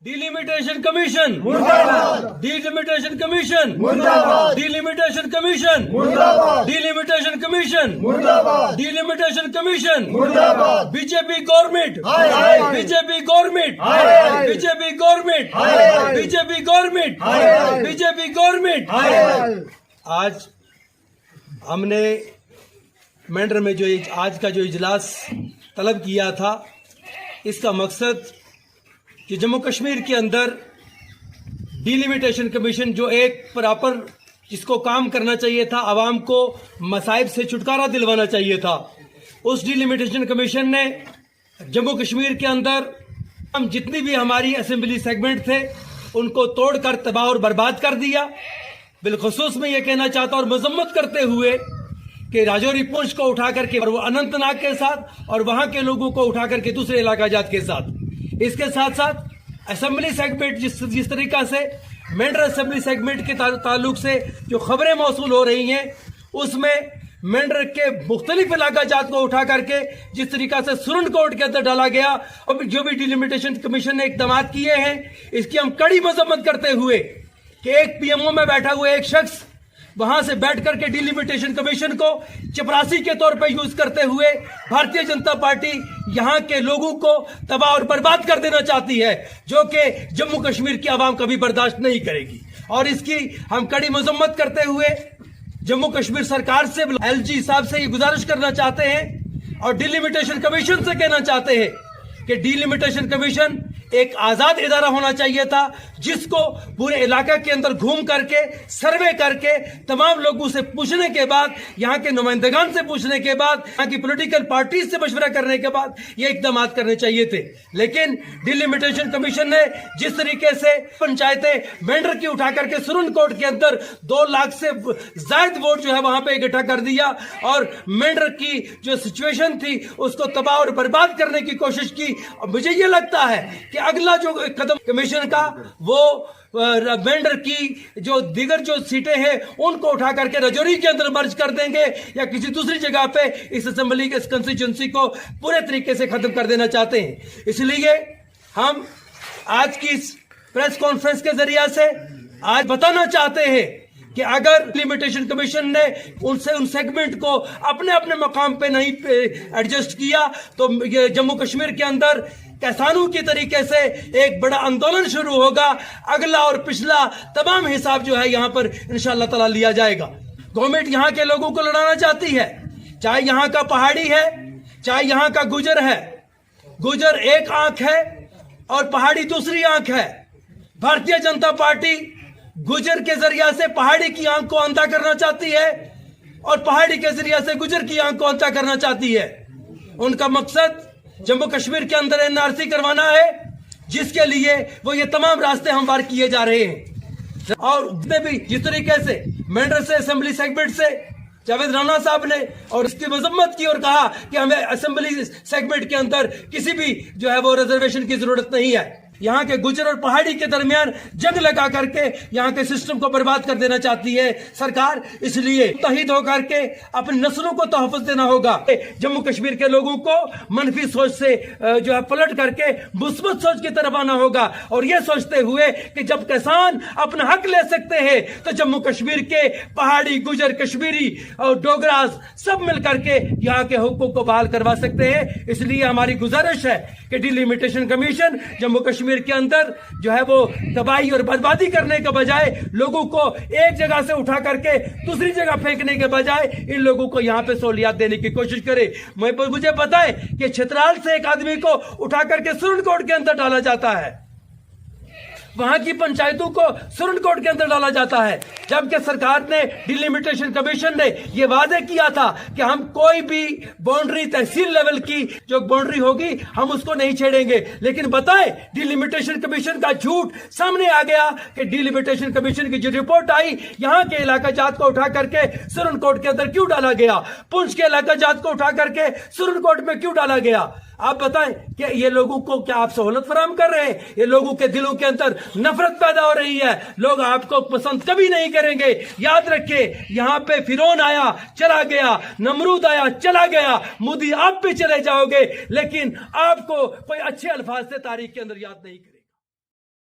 Delimitation Commission मुर्दाबाद Delimitation Commission मुर्दाबाद Delimitation Commission मुर्दाबाद Delimitation Commission मुर्दाबाद Delimitation Commission मुर्दाबाद BJP government हाय हाय BJP government हाय हाय BJP government हाय हाय BJP government हाय हाय BJP government हाय हाय। आज हमने मेंढर में जो आज का जो इजलास तलब किया था, इसका मकसद कि जम्मू कश्मीर के अंदर डिलिमिटेशन कमीशन जो एक प्रॉपर जिसको काम करना चाहिए था, आवाम को मसाइब से छुटकारा दिलवाना चाहिए था, उस डिलिमिटेशन कमीशन ने जम्मू कश्मीर के अंदर हम जितनी भी हमारी असेंबली सेगमेंट थे उनको तोड़कर तबाह और बर्बाद कर दिया। बिलखुसूस में ये कहना चाहता और मजम्मत करते हुए कि राजौरी पुंछ को उठा करके और वो अनंतनाग के साथ और वहां के लोगों को उठा करके दूसरे इलाका जात के साथ, इसके साथ साथ असेंबली सेगमेंट जिस तरीका से मेंढर असेंबली सेगमेंट के ताल्लुक से जो खबरें मौसूल हो रही हैं, उसमें मेंढर के मुख्तलिफ इलाका जात को उठा करके जिस तरीका से सुरन कोर्ट के अंदर डाला गया और जो भी डिलिमिटेशन कमीशन ने इकदाम किए हैं, इसकी हम कड़ी मजम्मत करते हुए कि एक पीएमओ में बैठा हुआ एक शख्स वहां से बैठ करके डिलिमिटेशन कमीशन को चपरासी के तौर पर यूज करते हुए भारतीय जनता पार्टी यहां के लोगों को तबाह और बर्बाद कर देना चाहती है, जो कि जम्मू कश्मीर की आवाम कभी बर्दाश्त नहीं करेगी। और इसकी हम कड़ी मजम्मत करते हुए जम्मू कश्मीर सरकार से, एलजी साहब से ये गुजारिश करना चाहते हैं और डिलिमिटेशन कमीशन से कहना चाहते हैं कि डिलिमिटेशन कमीशन एक आजाद इदारा होना चाहिए था, जिसको पूरे इलाके के अंदर घूम करके सर्वे करके तमाम लोगों से पूछने के बाद, यहाँ के नुमाइंदगान से पूछने के बाद, यहाँ की पॉलिटिकल पार्टी से मशवरा करने के बाद ये इकदाम करने चाहिए थे। लेकिन डिलिमिटेशन कमीशन ने जिस तरीके से पंचायतें मेंढर की उठा करके सुरन कोर्ट के अंदर 2 लाख से ज्यादा वोट जो है वहां पे इकट्ठा कर दिया और मेंढर की जो सिचुएशन थी उसको तबाह और बर्बाद करने की कोशिश की। मुझे ये लगता है कि अगला जो कदम कमीशन का वो मेंढर की जो दीगर जो सीटें हैं उनको उठा करके राजौरी के अंदर मर्ज कर देंगे या किसी दूसरी जगह पे इस असेंबली के इस कंस्टिट्यूंसी को पूरे तरीके से खत्म कर देना चाहते हैं। इसलिए हम आज की इस प्रेस कॉन्फ्रेंस के जरिए से आज बताना चाहते हैं कि अगर डिलिमिटेशन कमीशन ने उनसे उन सेगमेंट को अपने अपने मकाम पे नहीं एडजस्ट किया तो ये जम्मू कश्मीर के अंदर किसानों की तरीके से एक बड़ा आंदोलन शुरू होगा। अगला और पिछला तमाम हिसाब जो है यहाँ पर इंशाअल्लाह ताला लिया जाएगा। गवर्नमेंट यहाँ के लोगों को लड़ाना चाहती है, चाहे यहाँ का पहाड़ी है, चाहे यहाँ का गुजर है। गुजर एक आंख है और पहाड़ी दूसरी आंख है। भारतीय जनता पार्टी गुजर के जरिए से पहाड़ी की आंख को अंधा करना चाहती है और पहाड़ी के जरिए से गुजर की आंख को अंधा करना चाहती है। उनका मकसद जम्मू कश्मीर के अंदर एनआरसी करवाना है, जिसके लिए वो ये तमाम रास्ते हमवार किए जा रहे हैं। और भी जिस तरीके से मेंढर से असेंबली सेगमेंट से जावेद राणा साहब ने और इसकी मजम्मत की और कहा कि हमें असेंबली सेगमेंट के अंदर किसी भी जो है वो रिजर्वेशन की जरूरत नहीं है। यहाँ के गुजर और पहाड़ी के दरमियान जंग लगा करके यहाँ के सिस्टम को बर्बाद कर देना चाहती है सरकार। इसलिए मुत्तहिद होकर के अपनी नस्लों को तहफ़्फ़ुज़ देना होगा। जम्मू कश्मीर के लोगों को मनफी सोच से जो है पलट करके मुस्बत सोच की तरफ आना होगा और ये सोचते हुए कि जब किसान अपना हक ले सकते हैं तो जम्मू कश्मीर के पहाड़ी, गुजर, कश्मीरी और डोगरास सब मिल करके यहाँ के हुकूक को बहाल करवा सकते हैं। इसलिए हमारी गुजारिश है कि डिलिमिटेशन कमीशन जम्मू कश्मीर के अंदर जो है वो तबाही और बर्बादी करने के बजाय लोगों को एक जगह से उठा करके दूसरी जगह फेंकने के बजाय इन लोगों को यहाँ पे सहूलियत देने की कोशिश करे। मुझे पता है कि छितराल से एक आदमी को उठा करके सुरन कोर्ट के अंदर डाला जाता है, वहां की पंचायतों को सुरन कोर्ट के अंदर डाला जाता है, जबकि सरकार ने डिलिमिटेशन कमीशन ने यह वादे किया था कि हम कोई भी बाउंड्री तहसील लेवल की जो बाउंड्री होगी हम उसको नहीं छेड़ेंगे। लेकिन बताएं, डिलिमिटेशन कमीशन का झूठ सामने आ गया कि डिलिमिटेशन कमीशन की जो रिपोर्ट आई, यहाँ के इलाका जात को उठा करके सुरन कोर्ट के अंदर क्यों डाला गया, पुंछ के इलाका जात को उठा करके सुरन कोर्ट में क्यों डाला गया। आप बताएं कि ये लोगों को क्या आप सहूलत फराहम कर रहे हैं? ये लोगों के दिलों के अंदर नफरत पैदा हो रही है। लोग आपको पसंद कभी नहीं करेंगे। याद रखिए, यहाँ पे फिरौन आया चला गया, नमरूद आया चला गया, मोदी आप भी चले जाओगे, लेकिन आपको कोई अच्छे अल्फाज से तारीख के अंदर याद नहीं